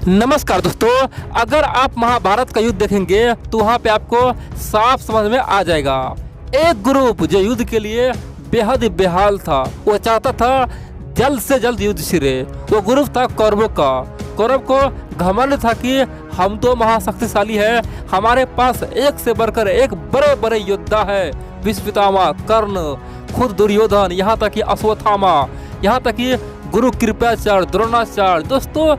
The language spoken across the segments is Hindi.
नमस्कार दोस्तों, अगर आप महाभारत का युद्ध देखेंगे तो वहाँ पे आपको साफ समझ में आ जाएगा। एक ग्रुप जो युद्ध के लिए बेहद बेहाल था, वो चाहता था जल्द से जल्द युद्ध छिड़े। वो ग्रुप था कौरवों का। कौरव को घमंड था कि हम तो महाशक्तिशाली है, हमारे पास एक से बढ़कर एक बड़े बड़े योद्धा है। भीष्म पितामह, कर्ण, खुद दुर्योधन, यहाँ तक कि अश्वत्थामा, यहाँ तक कि गुरु कृपाचार्य, द्रोणाचार्य। दोस्तों,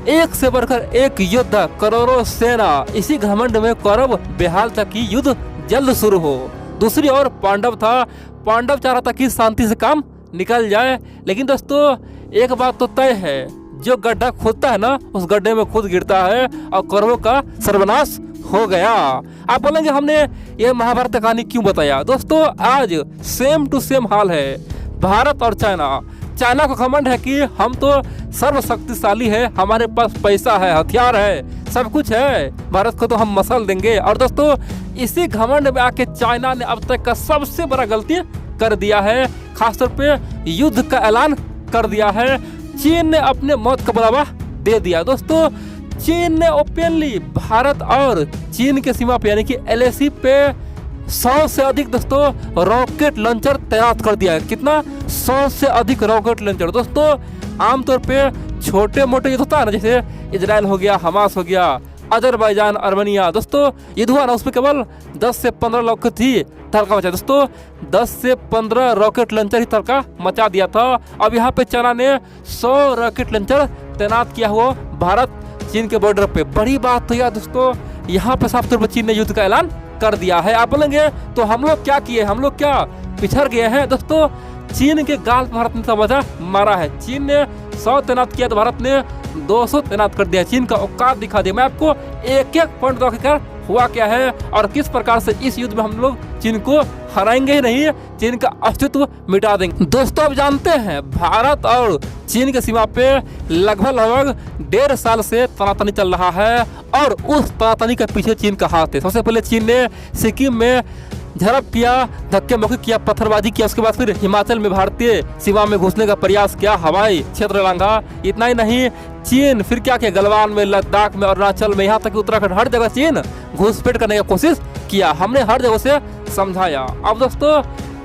एक से बढ़कर एक योद्धा, करोड़ों सेना। इसी घमंड में कौरव बेहाल था कि युद्ध जल्द शुरू हो। दूसरी ओर पांडव था। पांडव चाह रहा था कि शांति से काम निकल जाए। लेकिन दोस्तों, एक बात तो तय है, जो गड्ढा खोदता है ना, उस गड्ढे में खुद गिरता है और कौरवों का सर्वनाश हो गया। आप बोलेंगे हमने ये महाभारत कहानी क्यों बताया? दोस्तों, आज सेम टू सेम हाल है भारत और चाइना। चाइना को घमंड है कि हम तो सर्वशक्तिशाली है, हमारे पास पैसा है, हथियार है, सब कुछ है, भारत को तो हम मसल देंगे। और दोस्तों, इसी घमंड में आके चाइना ने अब तक का सबसे बड़ा गलती कर दिया है। खासतौर पे युद्ध का ऐलान कर दिया है। चीन ने अपने मौत का बुलावा दे दिया। दोस्तों, चीन ने ओपनली भारत और चीन के सीमा पे यानी कि LAC पे 100 से अधिक दोस्तों रॉकेट लॉन्चर तैनात कर दिया है। कितना? 100 से अधिक रॉकेट लॉन्चर। दोस्तों, आमतौर पे छोटे मोटे युद्ध होता है ना, जैसे इजराइल हो गया, हमास हो गया, अजरबैजान, अर्मेनिया। दोस्तों, युद्ध हुआ ना, उसमें केवल 10 से 15 रॉकेट ही तड़का मचा। दोस्तों, 10 से 15 रॉकेट लॉन्चर ही तड़का मचा दिया था। अब यहाँ पे चाइना ने 100 रॉकेट लॉन्चर तैनात किया हुआ भारत चीन के बॉर्डर पे। बड़ी बात तो यार दोस्तों, यहाँ पे साफ तौर पर चीन ने युद्ध का ऐलान कर दिया है। आप बोलेंगे तो हम लोग क्या किए, हम लोग क्या पिछड़ गए हैं? दोस्तों, चीन के गाल पर भारत ने तमाचा मारा है। चीन ने 100 तैनात किया तो भारत ने 200 तैनात कर दिया। चीन का औकात दिखा दिया। मैं आपको एक एक पॉइंट दिखाकर हुआ क्या है और किस प्रकार से इस युद्ध में हम लोग चीन को हराएंगे ही नहीं, चीन का अस्तित्व मिटा देंगे। दोस्तों, अब जानते हैं भारत और चीन के सीमा पे लगभग 1.5 साल से तनातनी चल रहा है और उस तनातनी के पीछे चीन का हाथ है। सबसे पहले चीन ने सिक्किम में झड़प किया, धक्के मुक्की किया, पत्थरबाजी किया। उसके बाद फिर हिमाचल में भारतीय सीमा में घुसने का प्रयास किया, हवाई क्षेत्र लांघा। इतना ही नहीं, चीन फिर क्या किया, गलवान में, लद्दाख में, अरुणाचल में, यहाँ तक कि उत्तराखंड, हर जगह चीन घुसपैठ करने की कोशिश किया। हमने हर जगह से समझाया। अब दोस्तों,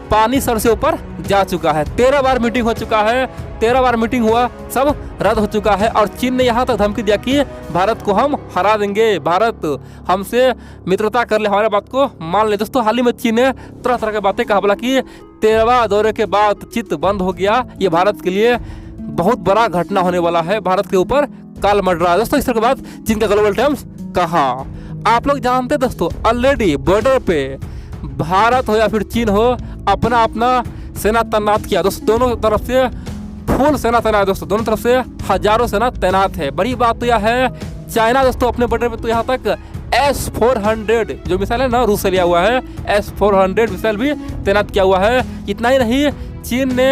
पानी सर से ऊपर जा चुका है। 13 बार मीटिंग हो चुका है, 13 बार मीटिंग हुआ, सब रद्द हो चुका है। और चीन ने यहाँ तक धमकी दिया कि भारत को हम हरा देंगे, भारत हमसे मित्रता कर ले, हमारे बात को मान ले। दोस्तों, हाल ही में चीन ने तरह तरह की बातें कहा, बोला कि 13वां दौरे के बाद चित्त बंद हो गया, ये भारत के लिए बहुत बड़ा घटना होने वाला है, भारत के ऊपर काल मर रहा है। दोस्तों, इस तरह के बाद चीन का ग्लोबल टाइम्स कहा। आप लोग जानते दोस्तों, ऑलरेडी बॉर्डर पे भारत हो या फिर चीन हो, अपना अपना सेना तैनात किया। दोस्तों, दोनों तरफ से फुल सेना तैनात है। दोस्तों, दोनों तरफ से हजारों सेना तैनात है। बड़ी बात तो यह है, चाइना दोस्तों अपने बॉर्डर पे तो यहाँ तक S-400 जो मिसाइल है ना, रूस से लिया हुआ है, S-400 मिसाइल भी तैनात किया हुआ है। इतना ही नहीं, चीन ने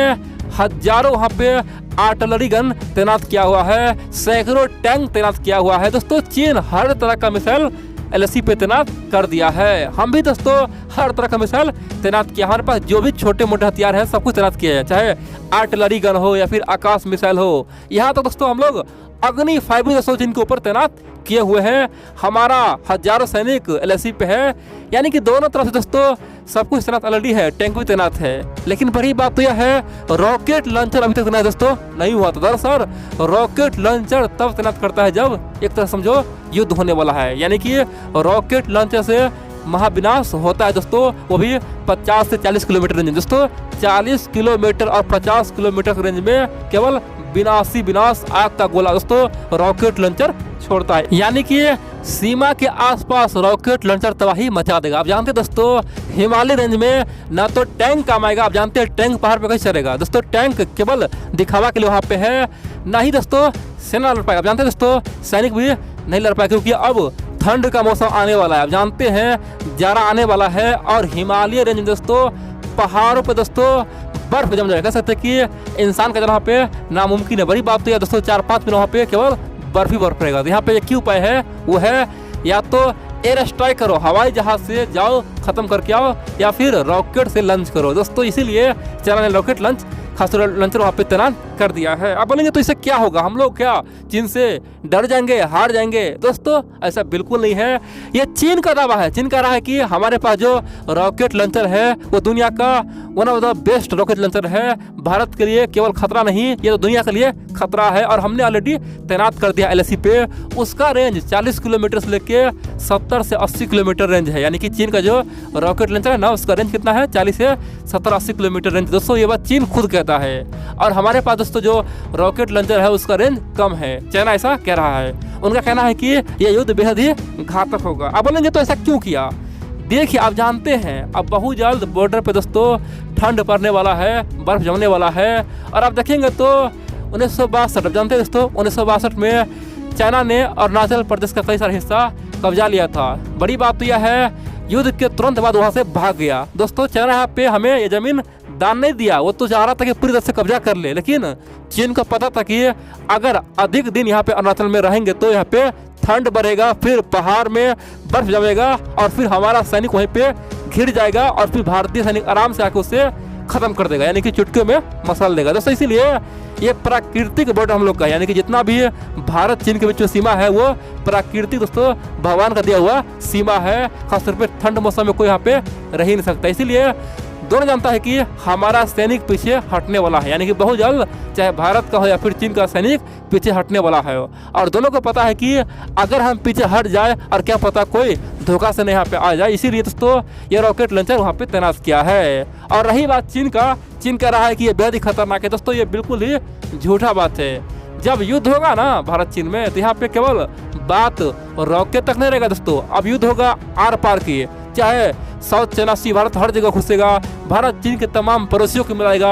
हजारों वहाँ पे आर्टिलरी गन तैनात किया हुआ है, सैकड़ों टैंक तैनात किया हुआ है। दोस्तों, चीन हर तरह का मिसाइल LAC पे तैनात कर दिया है। हम भी दोस्तों हर तरह का मिसाइल तैनात किया। हमारे पास जो भी छोटे मोटे हथियार है, सब कुछ तैनात किया है, चाहे आर्टिलरी गन हो या फिर आकाश मिसाइल हो। यहाँ तो दोस्तों हम लोग अग्नि 5 चीन के ऊपर तैनात किए हुए हैं। हमारा हजारों सैनिक LAC पे है, यानी कि दोनों तरफ से दोस्तों सब कुछ तैनात ऑलरेडी है, टैंक भी तैनात है। लेकिन बड़ी बात तो यह है, रॉकेट लॉन्चर अभी तक तैनात दोस्तों नहीं हुआ था। दरअसल रॉकेट लॉन्चर तब तैनात करता है जब एक तरह समझो युद्ध होने वाला है, यानी कि रॉकेट लॉन्चर से महाविनाश होता है। दोस्तों, वो भी 50 से 40 किलोमीटर रेंज में। दोस्तों, 40 किलोमीटर और 50 किलोमीटर के रेंज में केवल विनाशी विनाश आग का गोला दोस्तों रॉकेट लॉन्चर छोड़ता है, यानी कि सीमा के आसपास रॉकेट लॉन्चर तबाही मचा देगा। आप जानते हैं दोस्तों, हिमालय रेंज में ना तो टैंक काम आएगा। आप जानते हैं टैंक पहाड़ पे कैसे चलेगा? दोस्तों, टैंक केवल दिखावा के लिए वहाँ पे है, ना ही दोस्तों सेना लड़ पाएगा। आप जानते हैं दोस्तों, सैनिक भी नहीं लड़ पाएगा, क्योंकि अब ठंड का मौसम आने वाला है। आप जानते हैं, जाड़ा आने वाला है और हिमालय रेंज में दोस्तों पहाड़ों पे दोस्तों बर्फ जम जाएगा। कह सकते हैं कि इंसान का जहाँ पे नामुमकिन है। बड़ी बात तो यह दोस्तों, 4-5 दिन वहाँ पे केवल बर्फ ही बर्फ रहेगा। तो यहाँ पे एक ही उपाय है, वो है या तो एयर स्ट्राइक करो, हवाई जहाज से जाओ, खत्म करके आओ, या फिर रॉकेट से लॉन्च करो। दोस्तों, इसीलिए चाइना ने रॉकेट लॉन्च खासतौर लॉन्चर वहाँ पे तैनात कर दिया है। अब बोलेंगे तो इससे क्या होगा, हम लोग क्या चीन से डर जाएंगे, हार जाएंगे? दोस्तों ऐसा बिल्कुल नहीं है। ये चीन का दावा है। चीन कह रहा है कि हमारे पास जो रॉकेट लॉन्चर है वो दुनिया का one of the best rocket launcher है। भारत के लिए केवल खतरा नहीं, ये तो दुनिया के लिए खतरा है और हमने ऑलरेडी तैनात कर दिया LAC पे। उसका रेंज 40 किलोमीटर से लेके 70 से 80 किलोमीटर रेंज है। यानी कि चीन का जो रॉकेट लॉन्चर है ना, उसका रेंज कितना है? 40 से 70-80 किलोमीटर रेंज। दोस्तों ये बात चीन खुद कहता है। और हमारे पास दोस्तों जो रॉकेट लॉन्चर है उसका रेंज कम है। चाइना ऐसा कह रहा है। उनका कहना है कि ये युद्ध बेहद ही घातक होगा। अब बोलेंगे तो ऐसा क्यों किया? देखिए, आप जानते हैं अब बहुत जल्द बॉर्डर पे दोस्तों ठंड पड़ने वाला है, बर्फ जमने वाला है। और आप देखेंगे तो 1962, आप जानते हैं दोस्तों 1962 में चाइना ने अरुणाचल प्रदेश का कई सारा हिस्सा कब्जा लिया था। बड़ी बात तो यह है, युद्ध के तुरंत बाद वहाँ से भाग गया। दोस्तों चाइना यहाँ पे हमें ये जमीन दान नहीं दिया, वो तो चाह रहा था कि पूरी तरह से कब्जा कर ले। लेकिन चीन को पता था कि अगर अधिक दिन यहाँ पे अरुणाचल में रहेंगे तो यहाँ पे ठंड बढ़ेगा, फिर पहाड़ में बर्फ जमेगा और फिर हमारा सैनिक वहीं पे घिर जाएगा और फिर भारतीय सैनिक आराम से आके उसे खत्म कर देगा, यानी कि चुटकियों में मसल देगा। दोस्तों इसीलिए ये प्राकृतिक बॉर्डर हम लोग का, यानी कि जितना भी भारत चीन के बीच में सीमा है वो प्राकृतिक दोस्तों भगवान का दिया हुआ सीमा है। खासतौर पर ठंड मौसम में कोई यहाँ पे रह ही नहीं सकता। इसीलिए दोनों जानता है कि हमारा सैनिक पीछे हटने वाला है, यानी कि बहुत जल्द चाहे भारत का हो या फिर चीन का सैनिक पीछे हटने वाला है। और दोनों को पता है कि अगर हम पीछे हट जाए और क्या पता कोई धोखा से नहीं यहाँ पे आ जाए, इसीलिए दोस्तों ये रॉकेट लॉन्चर वहाँ पे तैनात किया है। और रही बात चीन का, चीन कह रहा है कि ये बेहद ही खतरनाक है। दोस्तों ये बिल्कुल ही झूठा बात है। जब युद्ध होगा ना भारत चीन में तो यहाँ पे केवल बात रॉकेट तक नहीं रहेगा दोस्तों, अब युद्ध होगा आर पार की। चाहे साउथ चाइना सी भारत हर जगह घुसेगा, भारत चीन के तमाम पड़ोसियों को मिलाएगा,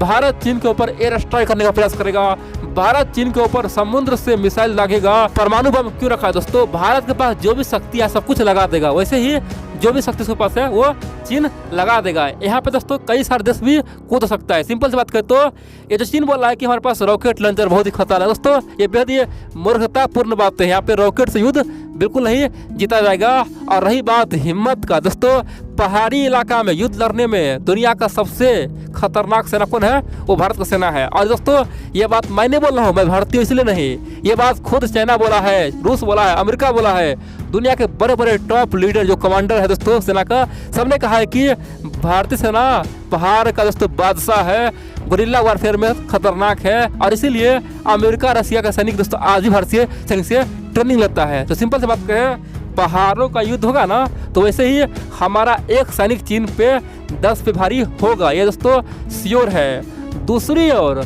भारत चीन के ऊपर एयर स्ट्राइक करने का प्रयास करेगा, भारत चीन के ऊपर समुद्र से मिसाइल लागेगा। परमाणु बम क्यों रखा है दोस्तों? भारत के पास जो भी शक्ति है सब कुछ लगा देगा, वैसे ही जो भी शक्ति उसके पास है वो चीन लगा देगा। यहाँ पे दोस्तों कई सारे देश भी कूद सकता है। सिंपल सी बात करें तो ये जो चीन बोल रहा है कि हमारे पास रॉकेट लॉन्चर बहुत ही खतरा है, दोस्तों ये बेहद ही मूर्खतापूर्ण बात है। यहाँ पे रॉकेट से युद्ध बिल्कुल नहीं जीता जाएगा। और रही बात हिम्मत का, दोस्तों पहाड़ी इलाका में युद्ध लड़ने में दुनिया का सबसे खतरनाक सेना कौन है? वो भारत का सेना है। और दोस्तों ये बात मैं नहीं बोल रहा हूँ, मैं भारतीय इसलिए नहीं, ये बात खुद चाइना बोला है, रूस बोला है, अमेरिका बोला है। दुनिया के बड़े बड़े टॉप लीडर जो कमांडर है दोस्तों सेना का, सबने कहा है कि भारतीय सेना पहाड़ का दोस्तों बादशाह है, गुरिल्ला वारफेयर में खतरनाक है। और इसीलिए अमेरिका रशिया का सैनिक दोस्तों आज भी भारतीय सैनिक से ट्रेनिंग लेता है। तो सिंपल से बात करें, पहाड़ों का युद्ध होगा ना तो वैसे ही हमारा एक सैनिक चीन पे 10 पे भारी होगा, ये दोस्तों श्योर है। दूसरी ओर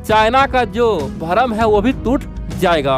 चाइना का जो भरम है वो भी टूट जाएगा।